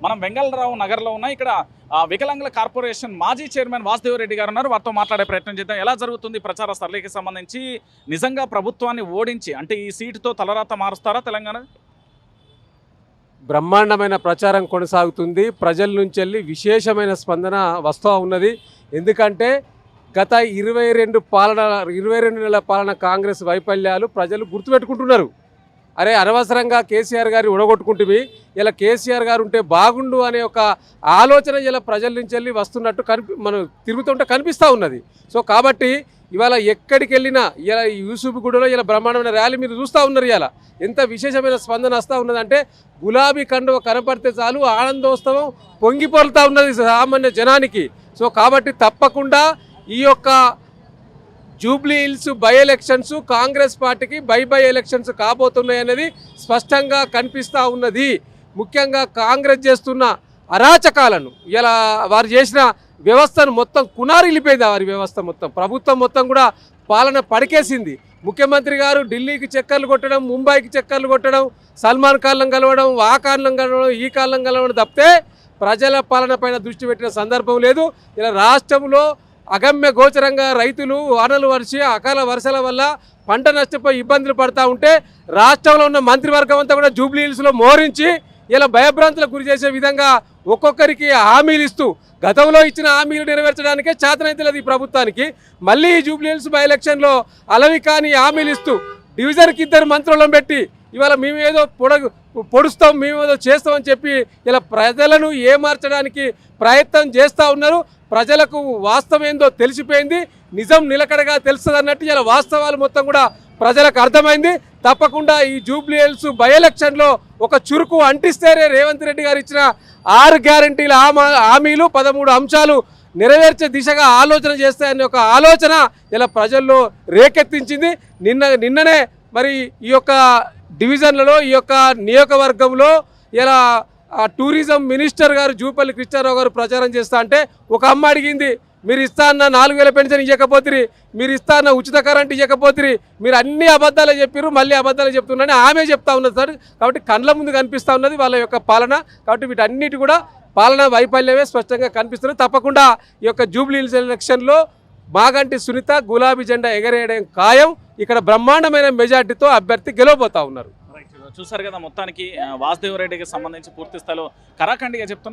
మనం వెంగళరావు నగర్లో ఉన్న ఇక్కడ వికలాంగుల కార్పొరేషన్ మాజీ చైర్మన్ వాసుదేవరెడ్డి గారు ఉన్నారు. వారితో మాట్లాడే ప్రయత్నం చేద్దాం. ఎలా జరుగుతుంది ప్రచార సరళికి సంబంధించి? నిజంగా ప్రభుత్వాన్ని ఓడించి అంటే ఈ సీటుతో తలరాత మారుస్తారా తెలంగాణ? బ్రహ్మాండమైన ప్రచారం కొనసాగుతుంది. ప్రజల నుంచి వెళ్ళి విశేషమైన స్పందన వస్తూ ఉన్నది. ఎందుకంటే గత 22 నెలల పాలన కాంగ్రెస్ వైఫల్యాలు ప్రజలు గుర్తుపెట్టుకుంటున్నారు. అరే అనవసరంగా కేసీఆర్ గారిని ఉడగొట్టుకుంటువి, ఇలా కేసీఆర్ గారు ఉంటే బాగుండు అనే ఒక ఆలోచన ఇలా ప్రజల నుంచి వెళ్ళి వస్తున్నట్టు మనం తిరుగుతుంటే కనిపిస్తూ ఉన్నది. సో కాబట్టి ఇవాళ ఎక్కడికి వెళ్ళినా ఇలా యూసుఫ్గూడలో ఇలా బ్రహ్మాండమైన ర్యాలీ మీరు చూస్తూ ఉన్నారు. ఇలా ఎంత విశేషమైన స్పందన వస్తూ ఉన్నదంటే గులాబీ కండువ కనపడితే చాలు ఆనందోత్సవం పొంగిపోలుతూ ఉన్నది సామాన్య జనానికి. సో కాబట్టి తప్పకుండా ఈ యొక్క Jubilee hills by elections Congress పార్టీకి బై ఎలక్షన్స్ కాబోతున్నాయి అనేది స్పష్టంగా కనిపిస్తూ ఉన్నది. ముఖ్యంగా కాంగ్రెస్ చేస్తున్న అరాచకాలను ఇలా వారు చేసిన వ్యవస్థను మొత్తం కునారిల్లిపోయింది. వారి వ్యవస్థ మొత్తం ప్రభుత్వం మొత్తం కూడా పాలన పడికేసింది. ముఖ్యమంత్రి గారు ఢిల్లీకి చక్కర్లు కొట్టడం, ముంబైకి చక్కర్లు కొట్టడం, సల్మాన్ ఖాన్లను కలవడం, ఆ ఖాన్లను కలవడం, ఈ ఖాన్లను కలవడం తప్పితే ప్రజల పాలన పైన దృష్టి పెట్టిన సందర్భం లేదు. ఇలా రాష్ట్రంలో అగమ్య గోచరంగా రైతులు వానలు వర్షి అకాల వర్షాల వల్ల పంట నష్టపోయి ఇబ్బందులు పడతా ఉంటే రాష్ట్రంలో ఉన్న మంత్రివర్గం అంతా కూడా జూబ్లీ హిల్స్లో మోహరించి ఇలా భయభ్రాంతులకు గురి చేసే విధంగా ఒక్కొక్కరికి హామీలు ఇస్తూ గతంలో ఇచ్చిన హామీలు నెరవేర్చడానికే చేతనైతలేదు ఈ ప్రభుత్వానికి. మళ్ళీ జూబ్లీ హిల్స్ బై ఎలక్షన్లో అలవి కాని హామీలు ఇస్తూ డివిజన్కి 2 మంత్రులను పెట్టి ఇవాళ మేమేదో పొడుస్తాం, మేమేదో చేస్తామని చెప్పి ఇలా ప్రజలను ఏమార్చడానికి ప్రయత్నం చేస్తూ ఉన్నారు. ప్రజలకు వాస్తవం ఏందో తెలిసిపోయింది, నిజం నిలకడగా తెలుస్తుంది అన్నట్టు ఇలా వాస్తవాలు మొత్తం కూడా ప్రజలకు అర్థమైంది. తప్పకుండా ఈ జూబ్లీ హిల్స్ బై ఎలక్షన్లో ఒక చురుకు అంటిస్తేనే రేవంత్ రెడ్డి గారు ఇచ్చిన 6 గ్యారంటీల హామీలు 13 అంశాలు నెరవేర్చే దిశగా ఆలోచన చేస్తాయనే ఒక ఆలోచన ఇలా ప్రజల్లో రేకెత్తించింది. నిన్ననే మరి ఈ యొక్క డివిజన్లలో ఈ యొక్క నియోజకవర్గంలో ఇలా టూరిజం మినిస్టర్ గారు జూపల్లి కృష్ణారావు గారు ప్రచారం చేస్తా అంటే ఒక అమ్మ అడిగింది, మీరు ఇస్తా అన్న 4000 పెన్షన్ ఇవ్వకపోతురి, మీరు ఇస్తా అన్న ఉచిత కరెంట్ ఇవ్వకపోతురి, మీరు అన్ని అబద్ధాలే చెప్పారు, మళ్ళీ అబద్ధాలు చెప్తున్నారని ఆమె చెప్తా ఉన్నది సార్. కాబట్టి కళ్ళ ముందు కనిపిస్తూ ఉన్నది వాళ్ళ యొక్క పాలన. కాబట్టి వీటన్నిటి కూడా పాలన వైఫల్యమే స్పష్టంగా కనిపిస్తుంది. తప్పకుండా ఈ యొక్క జూబ్లీ హిల్స్ ఎలక్షన్లో మాగంటి సునీత గులాబీ జెండా ఎగరేయడం ఖాయం. ఇక్కడ బ్రహ్మాండమైన మెజార్టీతో అభ్యర్థి గెలవబోతా ఉన్నారు. చూసారు కదా, మొత్తానికి వాసుదేవరెడ్డికి సంబంధించి పూర్తి స్థాయిలో కరాఖండిగా చెప్తున్నారు.